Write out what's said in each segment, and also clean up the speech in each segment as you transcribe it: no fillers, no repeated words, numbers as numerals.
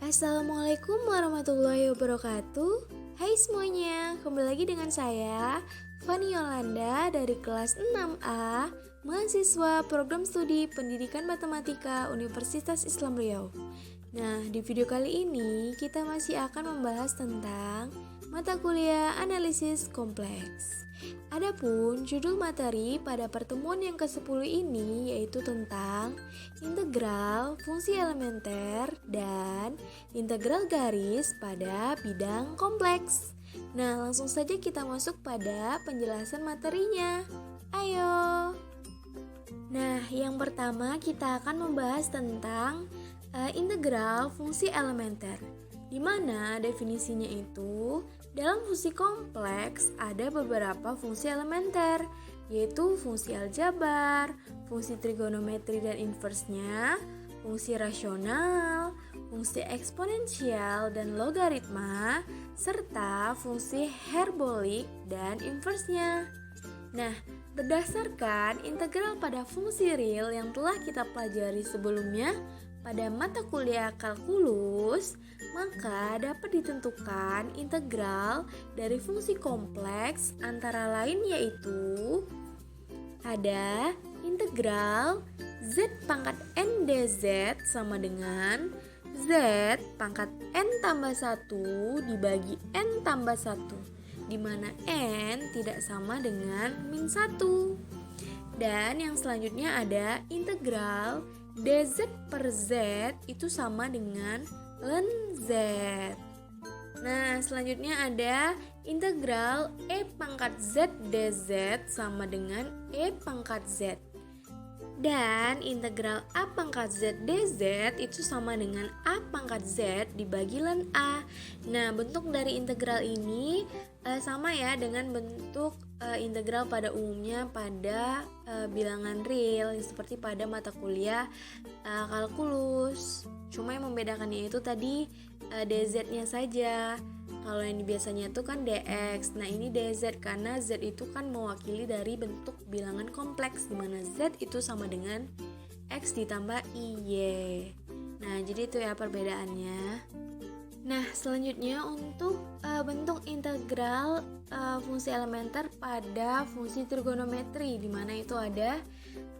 Assalamualaikum warahmatullahi wabarakatuh. Hai semuanya, kembali lagi dengan saya Fani Yolanda dari kelas 6A, mahasiswa program studi Pendidikan Matematika Universitas Islam Riau. Nah, di video kali ini kita masih akan membahas tentang mata kuliah analisis kompleks. Adapun judul materi pada pertemuan yang ke-10 ini yaitu tentang integral fungsi elementer dan integral garis pada bidang kompleks. Nah, langsung saja kita masuk pada penjelasan materinya. Ayo. Nah, yang pertama kita akan membahas tentang integral fungsi elementer, di mana definisinya itu dalam fungsi kompleks ada beberapa fungsi elementer, yaitu fungsi aljabar, fungsi trigonometri dan inversnya, fungsi rasional, fungsi eksponensial dan logaritma, serta fungsi hiperbolik dan inversnya. Nah, berdasarkan integral pada fungsi real yang telah kita pelajari sebelumnya pada mata kuliah kalkulus, maka dapat ditentukan integral dari fungsi kompleks antara lain yaitu ada integral z pangkat n dz sama dengan z pangkat n tambah 1 dibagi n tambah 1, di mana n tidak sama dengan min 1. Dan yang selanjutnya ada integral dz per z itu sama dengan ln z. Nah, selanjutnya ada integral e pangkat z dz sama dengan e pangkat z. Dan integral a pangkat z dz itu sama dengan a pangkat z dibagi ln a. Nah, bentuk dari integral ini sama ya dengan bentuk integral pada umumnya pada bilangan real seperti pada mata kuliah kalkulus. Cuma yang membedakannya itu tadi dz-nya saja. Kalau yang biasanya itu kan dx. Nah, ini dz karena z itu kan mewakili dari bentuk bilangan kompleks, di mana z itu sama dengan x ditambah iy. Nah, jadi itu ya perbedaannya. Nah, selanjutnya untuk bentuk integral fungsi elementer pada fungsi trigonometri, di mana itu ada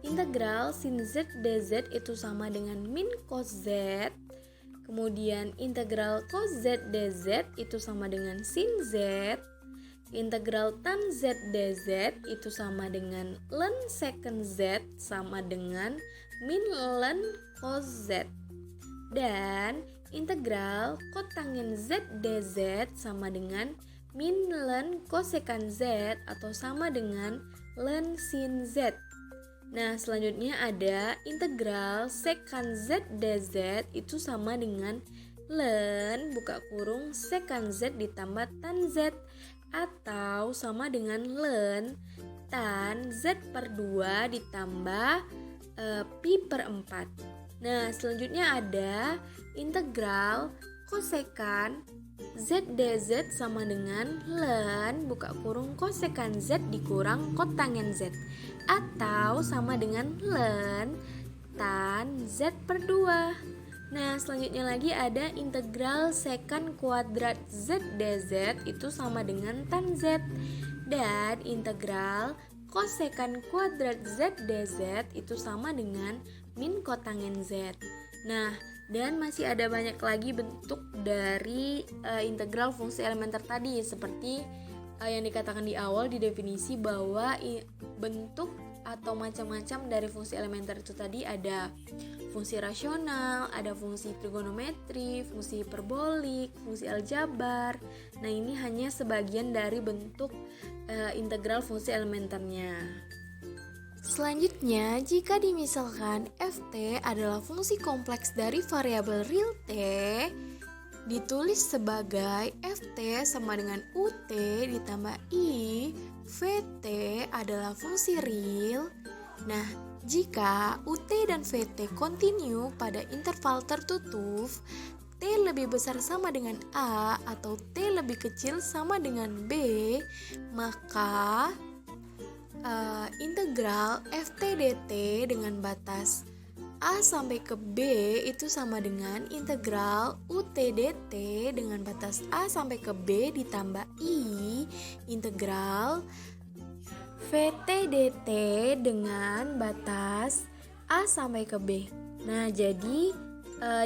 integral sin z dz itu sama dengan min cos z. Kemudian integral cos z dz itu sama dengan sin z. Integral tan z dz itu sama dengan ln secant z sama dengan min ln cos z. Dan integral kotangen z dz sama dengan min ln kosekant z atau sama dengan ln sin z. Nah, selanjutnya ada integral sekant z dz itu sama dengan ln buka kurung sekant z ditambah tan z atau sama dengan ln tan z per 2 ditambah pi per 4. Nah, selanjutnya ada integral kosekan z dz sama dengan ln buka kurung kosekan z dikurang kotangen z atau sama dengan ln tan z per 2. Nah, selanjutnya lagi ada integral sekant kuadrat z dz itu sama dengan tan z. Dan integral kosekant kuadrat z dz itu sama dengan min kotangen z. Nah, dan masih ada banyak lagi bentuk dari integral fungsi elementer tadi, seperti yang dikatakan di awal di definisi bahwa bentuk atau macam-macam dari fungsi elementer itu tadi ada fungsi rasional, ada fungsi trigonometri, fungsi hiperbolik, fungsi aljabar. Nah, ini hanya sebagian dari bentuk integral fungsi elementernya. Selanjutnya, jika dimisalkan ft adalah fungsi kompleks dari variabel real t, ditulis sebagai ft sama dengan ut ditambah i, vt adalah fungsi real. Nah, jika ut dan vt kontinu pada interval tertutup, t lebih besar sama dengan a atau t lebih kecil sama dengan b, maka integral ft dt dengan batas A sampai ke B itu sama dengan integral UT dt dengan batas A sampai ke B ditambah I integral VT dt dengan batas A sampai ke B. Nah, jadi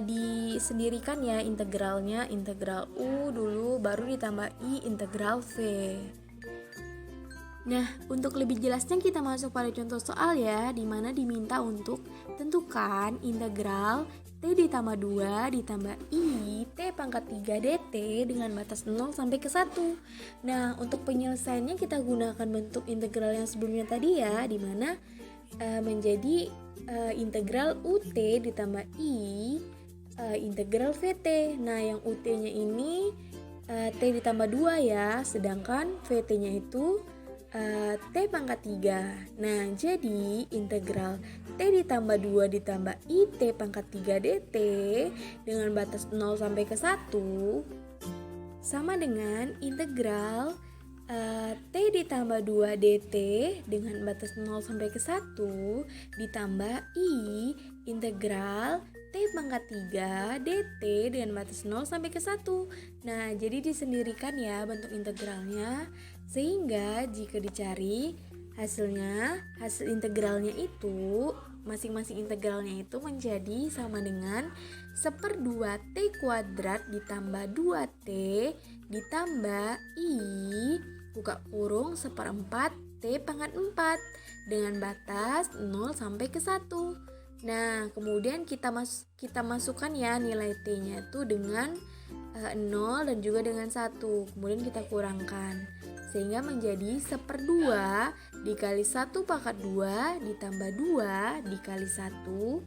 disendirikan ya integralnya, integral U dulu baru ditambah I integral V. Nah, untuk lebih jelasnya kita masuk pada contoh soal ya, di mana diminta untuk tentukan integral T ditambah 2 ditambah I T pangkat 3 dt dengan batas 0 sampai ke 1. Nah, untuk penyelesaiannya kita gunakan bentuk integral yang sebelumnya tadi ya, di mana menjadi integral UT ditambah I integral VT. Nah, yang UT-nya ini T ditambah 2 ya, sedangkan VT-nya itu T pangkat 3. Nah, jadi integral T ditambah 2 ditambah I T pangkat 3 dt dengan batas 0 sampai ke 1 sama dengan integral T ditambah 2 dt dengan batas 0 sampai ke 1 ditambah I integral T pangkat 3 dt dengan batas 0 sampai ke 1. Nah, jadi disendirikan ya bentuk integralnya, sehingga jika dicari hasil integralnya itu, masing-masing integralnya itu menjadi sama dengan 1/2 T kuadrat ditambah 2T ditambah I buka kurung 1/4 T pangkat 4 dengan batas 0 sampai ke 1. Nah, kemudian kita masukkan ya nilai T-nya itu dengan 0 dan juga dengan 1. Kemudian kita kurangkan sehingga menjadi 1/2 dikali 1 pangkat 2 ditambah 2 dikali 1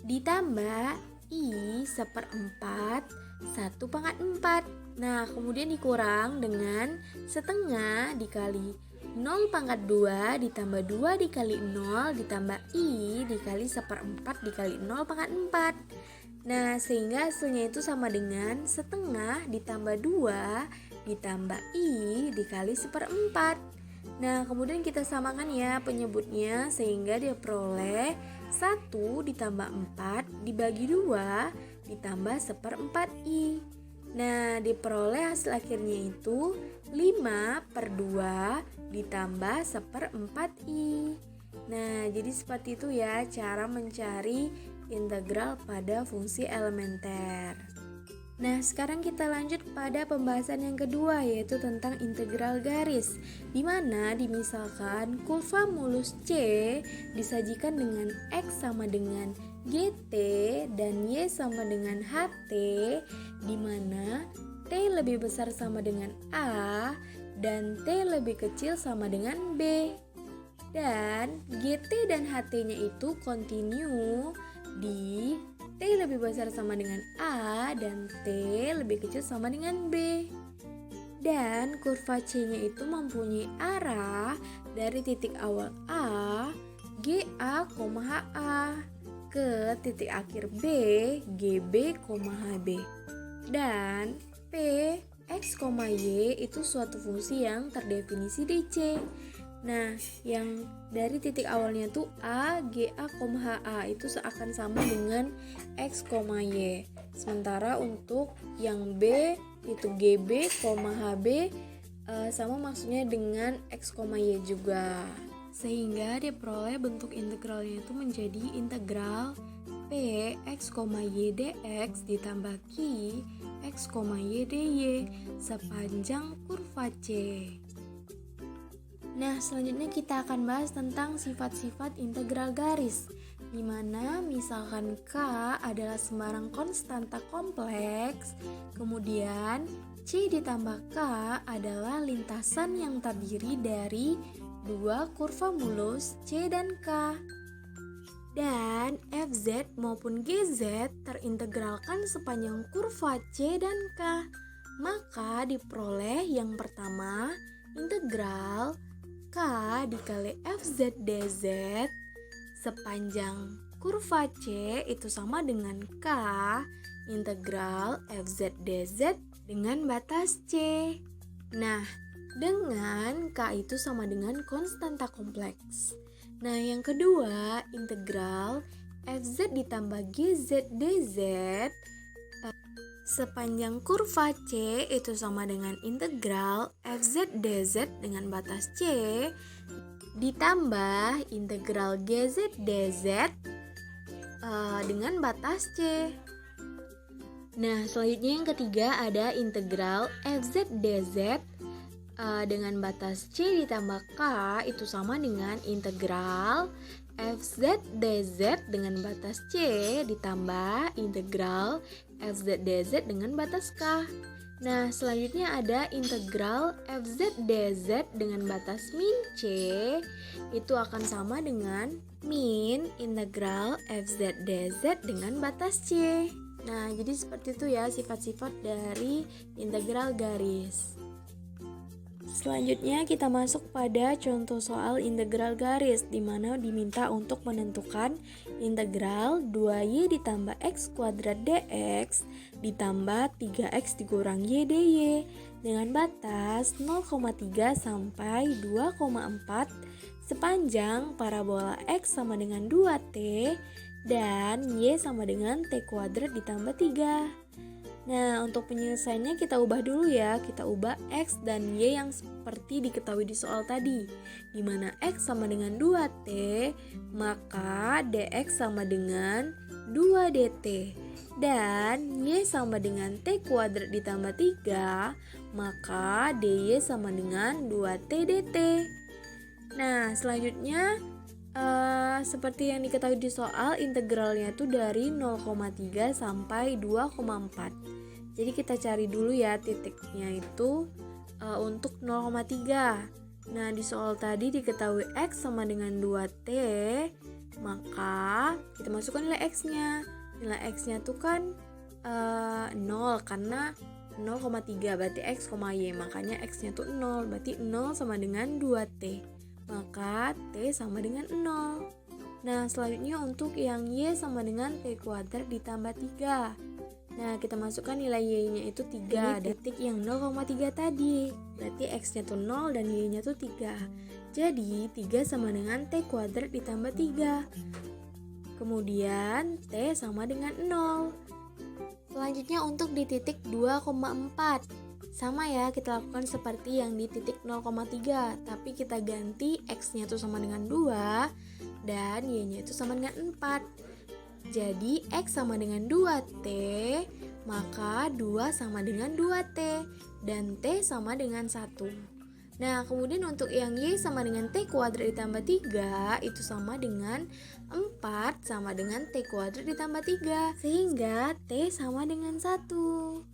ditambah I 1/4 1 pangkat 4. Nah, kemudian dikurang dengan setengah dikali 0 pangkat 2 ditambah 2 dikali 0 ditambah I dikali 1/4 dikali 0 pangkat 4. Nah, sehingga hasilnya itu sama dengan setengah ditambah 2 ditambah I dikali 1/4. Nah, kemudian kita samakan ya penyebutnya sehingga dia peroleh 1 ditambah 4 dibagi 2 ditambah 1/4 I. Nah, diperoleh hasil akhirnya itu 5/2 ditambah 1/4 I. Nah, jadi seperti itu ya cara mencari integral pada fungsi elementer. Nah, sekarang kita lanjut pada pembahasan yang kedua, yaitu tentang integral garis, di mana dimisalkan kurva mulus C disajikan dengan X sama dengan GT dan Y sama dengan HT, di mana T lebih besar sama dengan A dan T lebih kecil sama dengan B. Dan GT dan HT-nya itu kontinu di T lebih besar sama dengan A dan T lebih kecil sama dengan B. Dan kurva C-nya itu mempunyai arah dari titik awal A, GA, HA ke titik akhir B, GB, HB. Dan P, X, Y itu suatu fungsi yang terdefinisi di C. Nah, yang dari titik awalnya tuh A, GA, HA itu seakan sama dengan X, Y. Sementara untuk yang B itu GB, HB sama maksudnya dengan X, Y juga. Sehingga diperoleh bentuk integralnya itu menjadi integral P, X, Y, dx ditambah Q, X, Y, dy sepanjang kurva C. Nah, selanjutnya kita akan bahas tentang sifat-sifat integral garis, di mana misalkan K adalah sembarang konstanta kompleks, kemudian C ditambah K adalah lintasan yang terdiri dari dua kurva mulus C dan K. Dan FZ maupun GZ terintegralkan sepanjang kurva C dan K. Maka diperoleh yang pertama integral K dikali FZ DZ sepanjang kurva C itu sama dengan K integral FZ DZ dengan batas C. Nah, dengan K itu sama dengan konstanta kompleks. Nah, yang kedua integral FZ ditambah GZ DZ sepanjang kurva C itu sama dengan integral FZ DZ dengan batas C ditambah integral GZ DZ dengan batas C. Nah, selanjutnya yang ketiga ada integral FZ DZ dengan batas C ditambah K itu sama dengan integral FZ DZ dengan batas C ditambah integral FZ DZ dengan batas K. Nah, selanjutnya ada integral FZ DZ dengan batas min C itu akan sama dengan min integral FZ DZ dengan batas C. Nah, jadi seperti itu ya sifat-sifat dari integral garis. Selanjutnya kita masuk pada contoh soal integral garis di mana diminta untuk menentukan integral 2y ditambah x kuadrat dx ditambah 3x dikurang y dy dengan batas 0,3 sampai 2,4 sepanjang parabola x sama dengan 2t dan y sama dengan t kuadrat ditambah 3. Nah, untuk penyelesaiannya kita ubah dulu ya. Kita ubah X dan Y yang seperti diketahui di soal tadi. Di mana X sama dengan 2T, maka DX sama dengan 2DT. Dan Y sama dengan T kuadrat ditambah 3, maka DY sama dengan 2T DT. Nah, selanjutnya seperti yang diketahui di soal, integralnya itu dari 0,3 sampai 2,4. Jadi kita cari dulu ya titiknya itu untuk 0,3. Nah, di soal tadi diketahui X sama dengan 2T, maka kita masukkan nilai X-nya. Nilai X-nya tuh kan 0 karena 0,3 berarti X, Y, makanya X-nya tuh 0, berarti 0 sama dengan 2T. Maka T sama dengan 0. Nah, selanjutnya untuk yang Y sama dengan T kuadrat ditambah 3. Nah, kita masukkan nilai Y-nya itu 3, titik yang 0,3 tadi. Berarti X-nya tuh 0 dan Y-nya tuh 3. Jadi, 3 sama dengan T kuadrat ditambah 3. Kemudian, T sama dengan 0. Selanjutnya untuk di titik 2,4. Sama ya, kita lakukan seperti yang di titik 0,3, tapi kita ganti X-nya itu sama dengan 2 dan Y-nya itu sama dengan 4. Jadi X sama dengan 2T, maka 2 sama dengan 2T dan T sama dengan 1. Nah, kemudian untuk yang Y sama dengan T kuadrat ditambah 3 itu sama dengan 4 sama dengan T kuadrat ditambah 3, sehingga T sama dengan 1.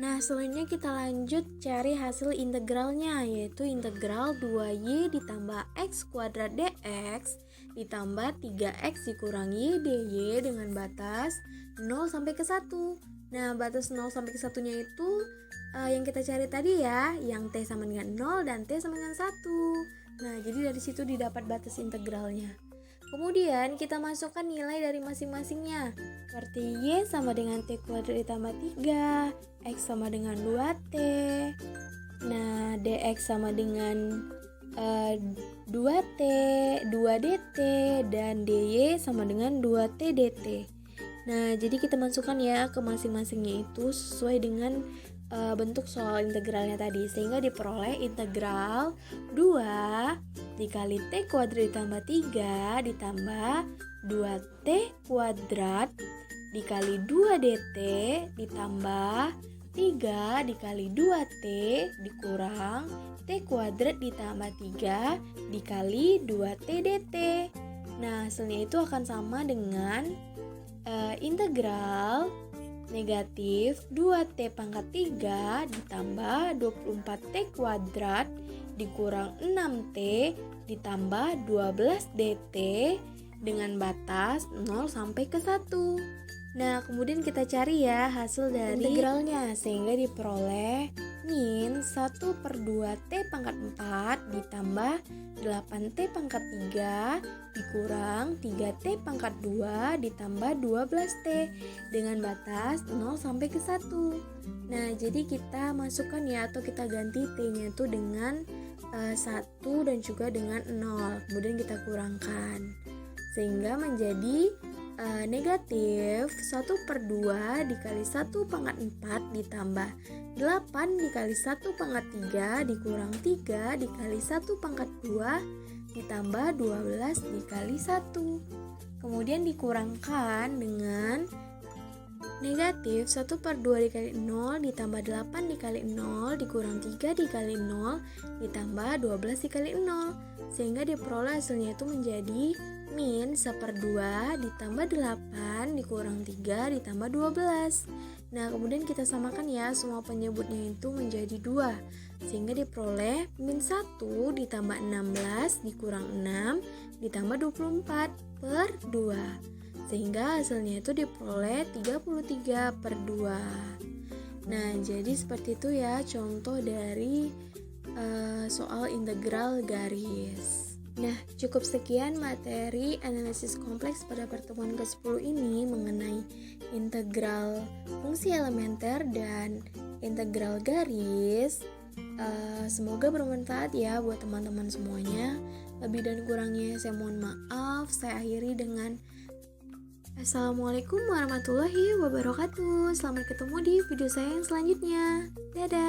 Nah, selanjutnya kita lanjut cari hasil integralnya, yaitu integral 2y ditambah x kuadrat dx ditambah 3x dikurang y dy dengan batas 0 sampai ke 1. Nah, batas 0 sampai ke 1-nya itu yang kita cari tadi ya, yang t sama dengan 0 dan t sama dengan 1. Nah, jadi dari situ didapat batas integralnya. Kemudian kita masukkan nilai dari masing-masingnya. Seperti Y sama dengan T kuadrat ditambah 3, X sama dengan 2T. Nah, DX sama dengan 2T, 2DT, dan DY sama dengan 2T DT. Nah, jadi kita masukkan ya ke masing-masingnya itu sesuai dengan bentuk soal integralnya tadi, sehingga diperoleh integral 2 dikali T kuadrat ditambah 3 ditambah 2T kuadrat dikali 2DT ditambah 3 dikali 2T dikurang T kuadrat ditambah 3 dikali 2T DT. Nah, hasilnya itu akan sama dengan integral negatif 2T pangkat 3 ditambah 24T kuadrat dikurang 6T ditambah 12DT dengan batas 0 sampai ke 1. Nah, kemudian kita cari ya hasil dari integralnya, sehingga diperoleh min 1/2T pangkat 4 ditambah 8T pangkat 3 dikurang 3T pangkat 2 ditambah 12T dengan batas 0 sampai ke 1. Nah, jadi kita masukkan ya, atau kita ganti T-nya itu dengan 1 dan juga dengan 0. Kemudian kita kurangkan. sehingga menjadi negatif 1/2 dikali 1/4 ditambah 8 dikali 1/3 dikurang 3 dikali 1/2 ditambah 12 dikali 1. Kemudian dikurangkan dengan negatif 1/2 dikali 0 ditambah 8 dikali 0 dikurang 3 dikali 0 ditambah 12 dikali 0, sehingga diperoleh hasilnya itu menjadi min 1/2 ditambah 8 dikurang 3 ditambah 12. Nah, kemudian kita samakan ya, semua penyebutnya itu menjadi 2, sehingga diperoleh min 1 ditambah 16 dikurang 6 ditambah 24/2, sehingga hasilnya itu diperoleh 33/2. Nah, jadi seperti itu ya contoh dari soal integral garis. Nah, cukup sekian materi analisis kompleks pada pertemuan ke-10 ini mengenai integral fungsi elementer dan integral garis. Semoga bermanfaat ya buat teman-teman semuanya. Lebih dan kurangnya saya mohon maaf. Saya akhiri dengan Assalamualaikum warahmatullahi wabarakatuh. Selamat ketemu di video saya yang selanjutnya. Dadah.